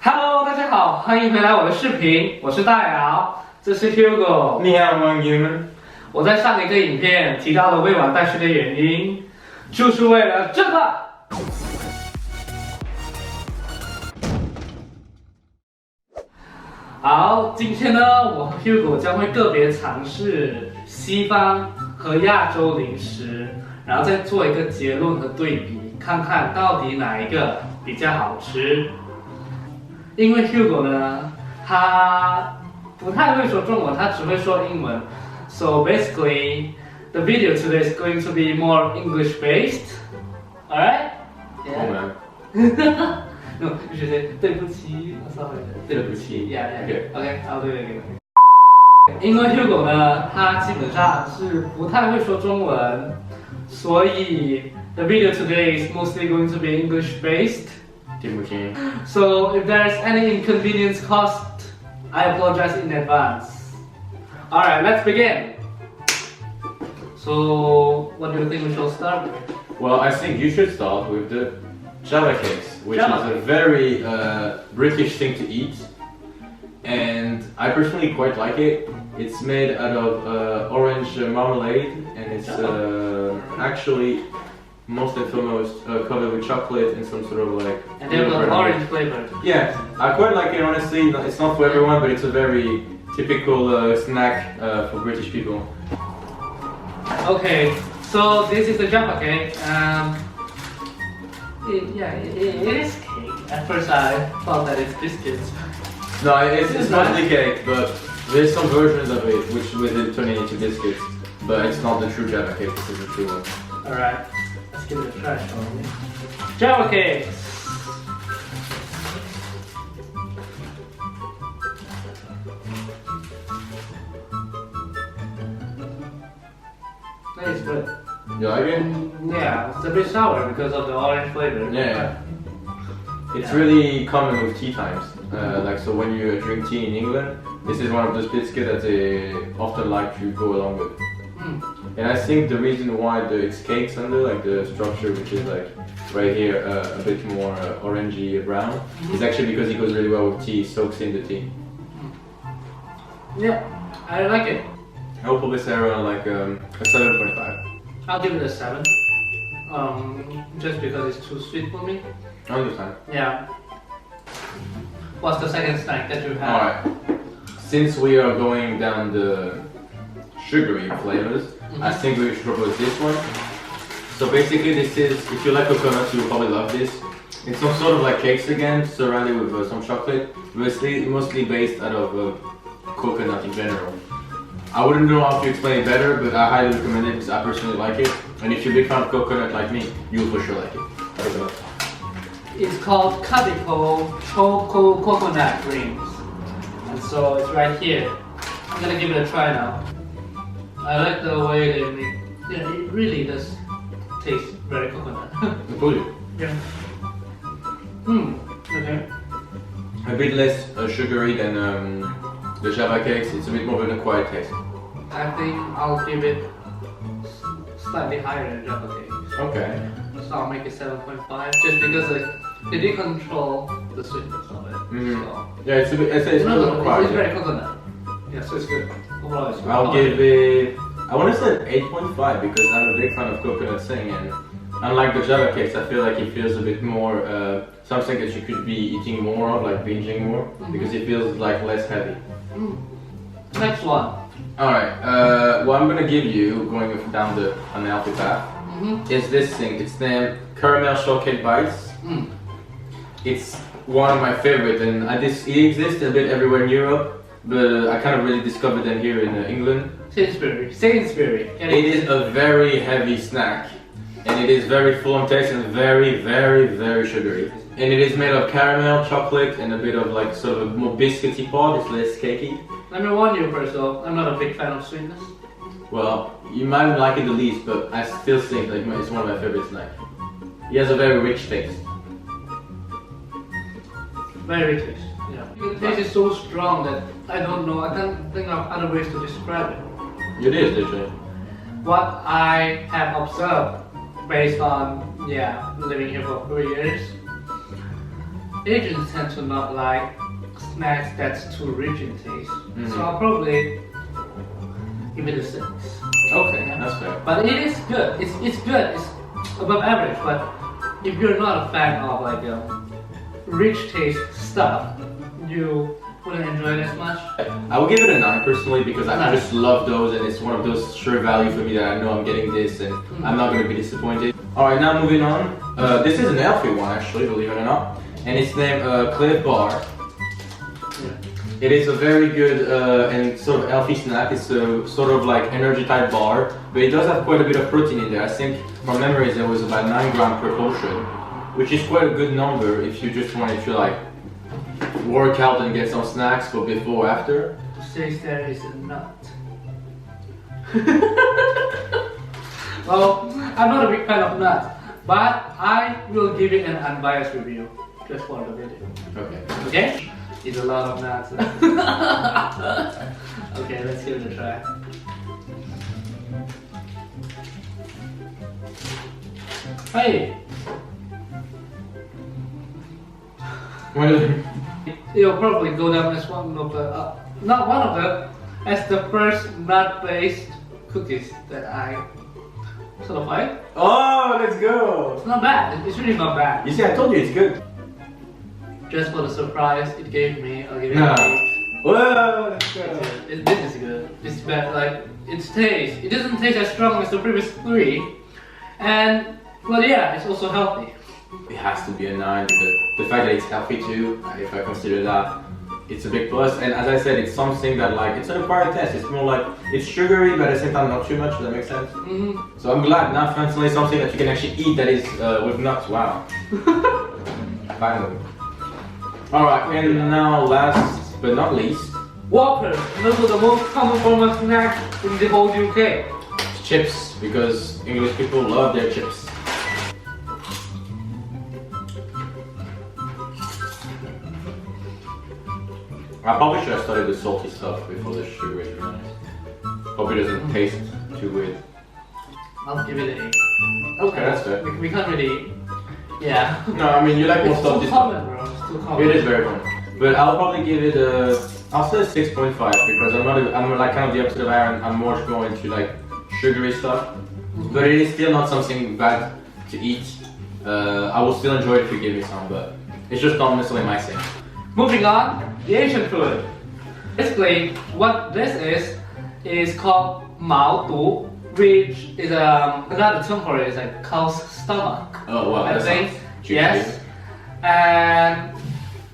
Hello， 大家好，欢迎回来我的视频，我是大姚，这是 Hugo。你好，网友们。我在上一个影片提到了未完待续的原因，就是为了这个。好，今天呢，我和 Hugo 将会个别尝试西方和亚洲零食，然后再做一个结论和对比，看看到底哪一个比较好吃。因为 Hugo 呢，他不太会说中文，他只会说英文。So basically, the video today is going to be more English based. Alright? Yeah. No, you should say 对不起 or something. 对不起 Yeah, yeah. Okay, I'll do it again. 因为 Hugo 呢，他基本上是不太会说中文，所以 the video today is mostly going to be English based. So if there's any inconvenience caused, I apologize in advance. Alright, let's begin. So, what do you think we should start with? Well, I think you should start with the Java cakes, which Java is a cake. very British thing to eat. And I personally quite like it. It's made out of orange marmalade, and it's actually most and foremost covered with chocolate and some sort of like... And they've got orange flavor. Yeah, I quite like it honestly. It's not for everyone, but it's a very typical snack for British people. Okay, so this is the Java cake. It is cake. At first I thought that it's biscuits. No, it's mostly cake, but there's some versions of it which will turn it into biscuits. But it's not the true Java cake, this is the true one. Alright, let's give it a try, shall we? Java cakes! It's good. You like it? Yeah, it's a bit sour because of the orange flavor. Yeah. It's really common with tea times. Like, so when you drink tea in England, this is one of those biscuits that they often like to go along with. And I think the reason why it's cakes under, like the structure, which is like right here a bit more orangey brown, is actually because it goes really well with tea, soaks in the tea. Yeah, I like it. I would probably say around like a 7.5. I'll give it a 7. Just because it's too sweet for me. I understand. Yeah. What's the second snack that you have? Alright. Since we are going down the sugary flavors, I think we should propose this one. So basically this is, if you like coconuts, you'll probably love this. It's some sort of like cakes again, surrounded with some chocolate, mostly based out of coconut in general. I wouldn't know how to explain it better, but I highly recommend it because I personally like it. And if you're a big fan of coconut like me, you'll for sure like it. It's called Cadico Choco Coconut Dreams. And so it's right here. I'm gonna give it a try now. I like the way they make. Yeah, it really does taste very coconut. I told you. Yeah. Okay. A bit less sugary than the Java cakes. It's a bit more of an acquired taste. I think I'll give it slightly higher than Java cake. Okay. So I'll make it 7.5 just because they did control the sweetness of it. So. Yeah, it's a bit. It's acquired. It's very coconut. Yeah, so it's good. Overall, it's good. I'll give it. I want to say 8.5 because I'm a big fan of coconut thing, and unlike the Java cakes, I feel like it feels a bit more something that you could be eating more of, like binging more, because it feels like less heavy. Next one. Alright, what I'm gonna give you, going down the unhealthy path, is this thing. It's named Caramel Shortcake Bites. It's one of my favorite, and it exists a bit everywhere in Europe, but I kind of really discovered them here in England. Sainsbury. It is a very heavy snack, and it is very full on taste and very, very, very sugary. And it is made of caramel, chocolate, and a bit of like sort of a more biscuity part. It's less cakey. Let me warn you first though, I'm not a big fan of sweetness. Well, you might like it the least, but I still think like it's one of my favorite snacks. It has a very rich taste. Very rich taste. Yeah. The taste is so strong that I don't know. I can't think of other ways to describe it. It is literally. What I have observed based on living here for 3 years, Asians tend to not like snacks that's too rich in taste. So I'll probably give it a 6. Okay, that's fair. But it is good. It's good. It's above average. But if you're not a fan of like rich taste stuff, you wouldn't enjoy it as much. I would give it a 9 personally because I just love those and it's one of those sure value for me that I know I'm getting this and I'm not going to be disappointed. Alright, now moving on. This is an healthy one actually, believe it or not. And it's named Cliff Bar. It is a very good and sort of healthy snack. It's a sort of like energy type bar, but it does have quite a bit of protein in there. I think from memory there was about 9 grams per portion, which is quite a good number if you just wanted to like work out and get some snacks for before or after. It says there is a nut. Well, I'm not a big fan of nuts, but I will give it an unbiased review just for the video. Okay. Okay? It's a lot of nuts. Okay, let's give it a try. Hey! What is it? It'll probably go down as one of the, not one of them, as the first nut-based cookies that I sort of like. Oh, let's go! It's not bad. It's really not bad. You see, I told you it's good. Just for the surprise it gave me, I'll give it Nah. a 8. Whoa, let's go. This is good. It's bad. Like its taste. It doesn't taste as strong as the previous 3, and well, yeah, it's also healthy. It has to be a 9 because the fact that it's healthy too, if I consider that, it's a big plus. And as I said, it's something that like, it's an acquired taste. It's more like, it's sugary but at the same time not too much, does that make sense? So I'm glad now finally something that you can actually eat that is with nuts, wow. Finally. Alright, and now last but not least, Whopper, those are the most common form of snack in the whole UK. chips, because English people love their chips. I probably should have started the salty stuff before the sugary, to be honest. Hope it doesn't taste too weird. I'll give it an 8. Okay, that's fair. We can't really, yeah. No, I mean, you like more It's salty too stuff. common, bro. It's too common. It is very common. But I'll probably give it a, I'll say 6.5 because I'm like kind of the opposite of Aaron. I'm more going to like sugary stuff. But it is still not something bad to eat. I will still enjoy it if you give me some, but it's just not necessarily my thing. Moving on, the Asian food. Basically, what this is called Mao Tu, which is another term for it is like cow's stomach. Oh wow, I that think. sounds juicy. Yes, and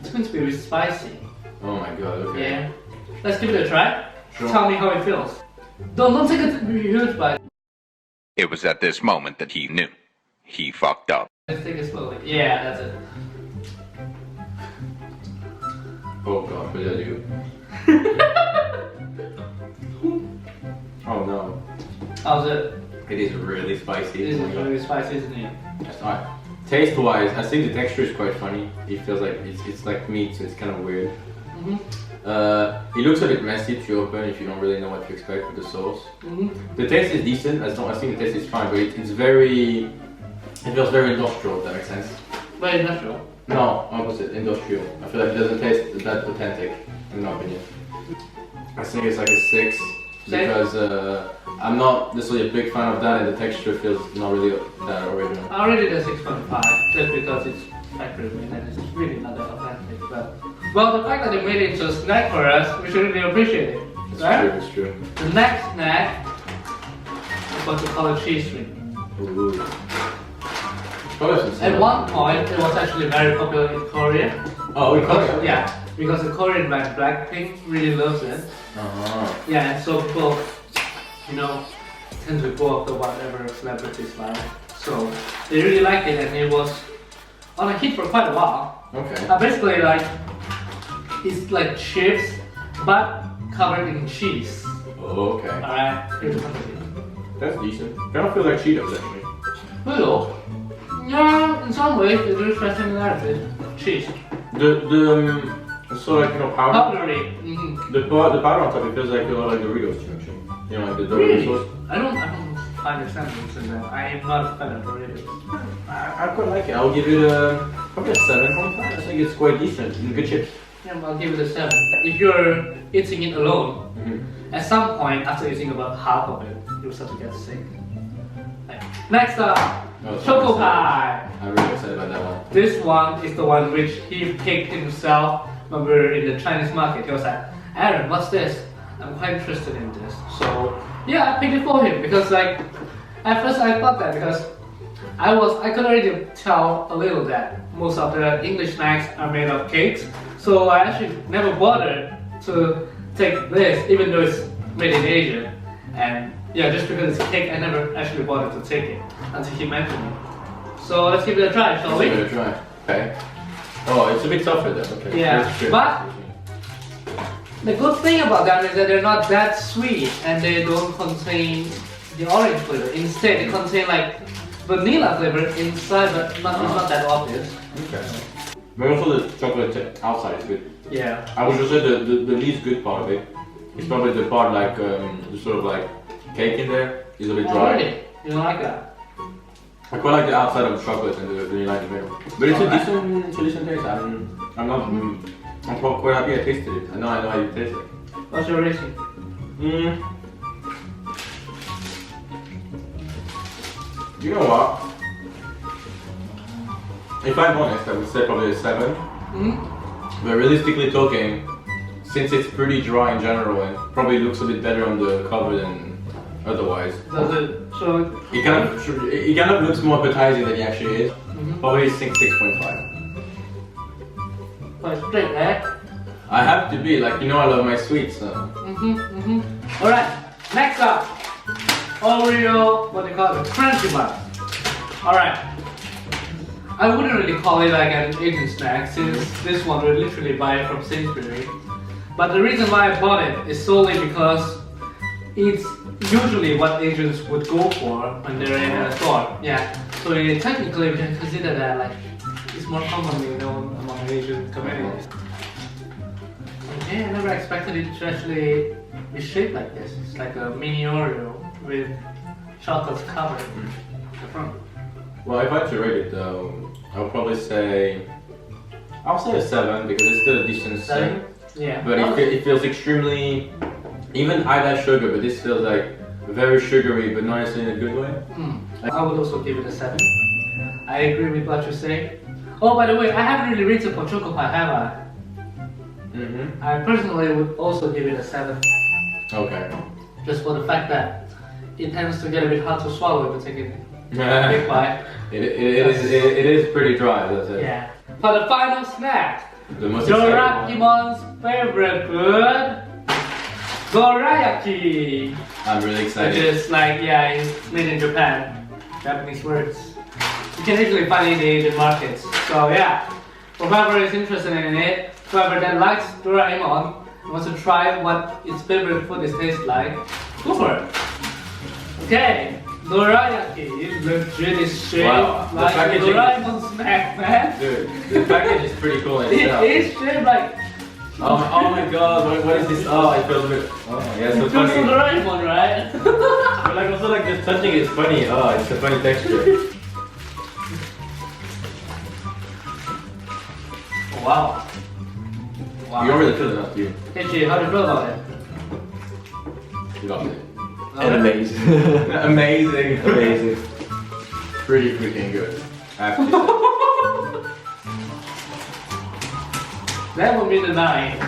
it's going to be really spicy. Oh my god, okay. Yeah, let's give it a try. Sure. Tell me how it feels. Don't take a huge bite. It was at this moment that he knew. He fucked up. Let's take it slowly. Yeah, that's it. Oh god, what did I do? Oh no. How's it? It is really spicy. It is Oh my God. really spicy, isn't it? That's alright. Taste wise, I think the texture is quite funny. It feels like it's like meat, so it's kind of weird. It looks a bit messy to open if you don't really know what to expect with the sauce. The taste is decent. I think the taste is fine, but it's very. It feels very industrial. If that makes sense. Very natural. No, opposite, industrial. I feel like it doesn't taste that authentic, in my opinion. I think it's like a 6 because I'm not necessarily a big fan of that, and the texture feels not really that original. I rated it a 6.5 just because it's factory made and it's really not that authentic. But well, the fact that they made it into a snack for us, we should really appreciate it. It's Right? true. It's true. The next snack is what we call a cheese string. Ooh. At one point, it was actually very popular in Korea. Oh, we call it. Yeah, because the Korean band Blackpink really loves it. Yeah, and so people, you know, tend to go after whatever celebrities like. So they really liked it, and it was on a hit for quite a while. Okay. Basically, like it's like chips, but covered in cheese. Oh, okay. Alright, here's the quantity. That's decent. I don't feel like Cheetos actually. Well, yeah, in some ways, there's a similarity. Cheese. The so like powder. Powdery. The powder on top it feels like a lot like Doritos to me, actually. You know, like the Doritos Really? sauce. I don't find the semblance in that. I am not a fan of Doritos. I quite like it. I'll give it a Probably a 7.5. I think it's quite decent. Good chips. Yeah, I'll give it a 7. If you're eating it alone, at some point after eating about half of it, you'll start to get sick. Next up, choco pie. I'm really excited about that one. This one is the one which he picked himself when we were in the Chinese market. He was like, Aaron, what's this? I'm quite interested in this. So yeah, I picked it for him because like at first I thought that because I could already tell a little that most of the English snacks are made of cakes. So I actually never bothered to take this even though it's made in Asia. And yeah, just because it's cake, I never actually bothered to take it until he mentioned it. So let's give it a try, shall we? Let's give it a try. Okay. Oh, it's a bit tougher though. Okay. Yeah, but the good thing about them is that they're not that sweet and they don't contain the orange flavor. Instead, they contain like vanilla flavor inside, but it's not that obvious. Okay. But also the chocolate outside is good. Yeah. I would just say the least good part of it is probably the part like the sort of like cake in there is a bit dry. Oh, really? You don't like that? I quite like the outside of the chocolate and the vanilla in the middle. But it's a decent taste. I'm quite happy I tasted it. I know how you taste it. What's your rating? You know what? If I'm honest, I would say probably a 7. But realistically talking, since it's pretty dry in general and probably looks a bit better on the cover than otherwise. Does it show? It kind of looks more appetizing than it actually is. Probably 6.5. Quite straight, eh? I have to be, like, you know I love my sweets, so. Alright, next up. Oreo, what do you call it? Crunchy bun. Alright. I wouldn't really call it like an Asian snack since this one we literally buy it from Sainsbury's. But the reason why I bought it is solely because it's usually what Asians would go for when they're in a store. Yeah. So technically we can consider that like it's more commonly known among Asian communities. Okay, I never expected it to actually be shaped like this. It's like a mini Oreo with chocolate covered the front. Well, if I had to rate it though, I would probably say, I'll say a 7 because it's still a decent snack. Yeah. But it feels extremely, even I like sugar, but this feels like very sugary, but not in a good way. I would also give it a 7. I agree with what you say. Oh, by the way, I haven't really written for choco pie, have I? I personally would also give it a 7. Okay. Just for the fact that it tends to get a bit hard to swallow if you take it big bite. It is pretty dry, does it? Yeah. For the final snack, The most exciting one. Doraemon's favorite food, dorayaki. I'm really excited. Which is like, yeah, it's made in Japan. Japanese words. You can easily find it in the Asian markets. So yeah, for whoever is interested in it, whoever that likes Doraemon and wants to try what its favorite food tastes like, go for it. Okay, dorayaki is legit shaped like a Doraemon snack, man. Dude, the package is pretty cool in It itself. is shaped like. Oh my god, what is this? Oh, it feels a bit. Oh, yeah, it's so It feels funny. so Doraemon, right? But like also like just touching it is funny. Oh, it's a funny texture. Wow. You don't really feel it, not you. Kenji, how do you feel about it? You got it. And amazing. Amazing. Amazing. Pretty freaking good. I have to say. That would be the 9.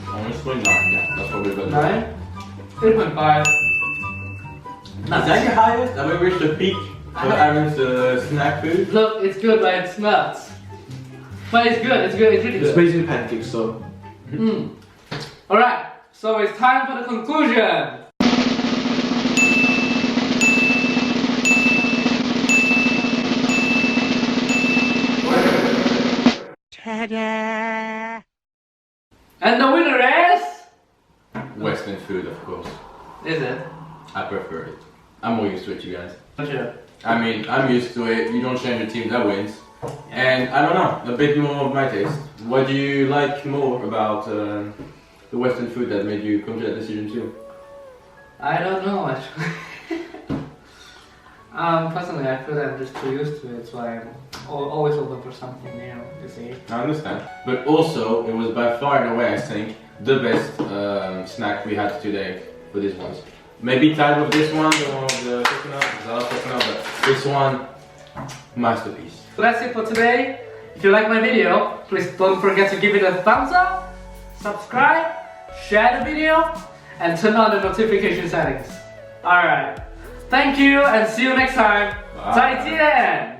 Honestly, 9. Yeah, that's probably good. 9? 8.5. Is that your highest? Have we reached the peak of Aaron's snack food? Look, it's good, but it smells. But it's good, it's good, it's really It's good. basically pancakes, so. Alright, so it's time for the conclusion. Ta-da! And the winner is... Western food, of course. Is it? I prefer it. I'm more used to it, you guys. Sure. I mean, I'm used to it. You don't change a team that wins. And I don't know, a bit more of my taste. What do you like more about the Western food that made you come to that decision too? I don't know actually. Personally, I feel that I'm just too used to it, so I'm always open for something new, you see. I understand. But also, it was by far and away, I think, the best snack we had today for these ones. Maybe tied with this one, the one with the coconut, because I love coconut, but this one, masterpiece. So that's it for today. If you like my video, please don't forget to give it a thumbs up, subscribe, share the video, and turn on the notification settings. Alright, thank you and see you next time. Bye. 再见